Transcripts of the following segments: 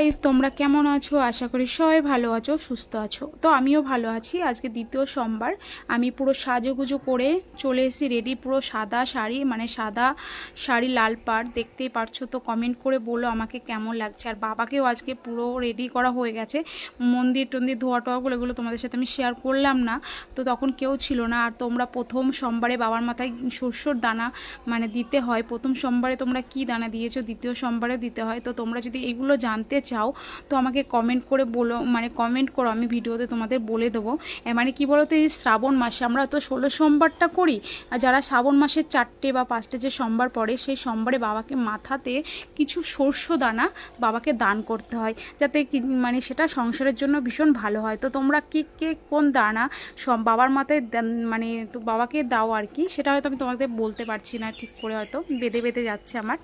Guys, তোমরা কেমন আছো? আশা করি সবাই ভালো আছো, সুস্থ আছো। তো আমিও ভালো আছি। আজকে দ্বিতীয় সোমবার, আমি পুরো সাজুগুজু করে চলে এসেছি রেডি, পুরো সাদা শাড়ি, মানে সাদা শাড়ি লাল পাড়, দেখতেই পারছো। তো কমেন্ট করে বলো আমাকে কেমন লাগছে। আর বাবাকেও আজকে পুরো রেডি করা হয়ে গেছে, মন্দির টন্দির ধোয়া টোয়াগুলো, এগুলো তোমাদের সাথে আমি শেয়ার করলাম না, তো তখন কেউ ছিল না। আর তোমরা প্রথম সোমবারে বাবার মাথায় শস্যর দানা মানে দিতে হয়। প্রথম সোমবারে তোমরা কি দানা দিয়েছো, দ্বিতীয় সোমবারে দিতে হয়। তো তোমরা যদি এইগুলো জানতে চাও তো আমাকে কমেন্ট করে বলো, মানে কমেন্ট করো, আমি ভিডিওতে তোমাদের বলে দেবো। মানে কি বলো তো, এই শ্রাবণ মাসে আমরা তো 16 সোমবারটা করি, আর যারা শ্রাবণ মাসের 4টে বা 5টে যে সোমবার পড়ে, সেই সোমবারে বাবাকে মাথাতে কিছু শস্য দানা বাবাকে দান করতে হয়, যাতে মানে সেটা সংসারের জন্য ভীষণ ভালো হয়। তো তোমরা কে কোন দানা সব বাবার মাথায় মানে তো বাবাকে দাও আর কি, সেটা হয়তো আমি তোমাদের বলতে পারছি না ঠিক করে, হয়তো বেঁধে বেঁধে যাচ্ছে আমার।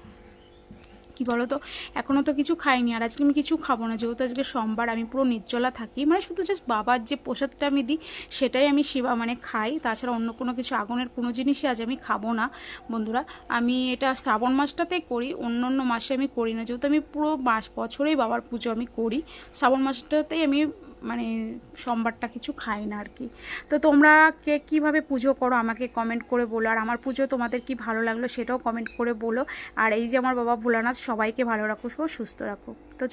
কি বলো তো, এখনও তো কিছু খাইনি, আর আজকে আমি কিছু খাবো না, যেহেতু আজকে সোমবার। আমি পুরো নির্জলা থাকি, মানে শুধু জাস্ট বাবার যে প্রসাদটা আমি দিই সেটাই আমি শিবা মানে খাই, তাছাড়া অন্য কোনো কিছু আগুনের কোনো জিনিসই আজ আমি খাবো না বন্ধুরা। আমি এটা শ্রাবণ মাসটাতেই করি, অন্য অন্য মাসে আমি করি না, যেহেতু আমি পুরো বছরেই বাবার পুজো আমি করি। শ্রাবণ মাসটাতেই আমি মানে সোমবারটা কিছু খাই না আর কি। তো তোমরা কে কীভাবে পুজো করো আমাকে কমেন্ট করে বলো, আর আমার পুজো তোমাদের কি ভালো লাগলো সেটাও কমেন্ট করে বলো। আর এই যে আমার বাবা ভোলানাথ সবাইকে ভালো রাখো, সুস্থ রাখো। তো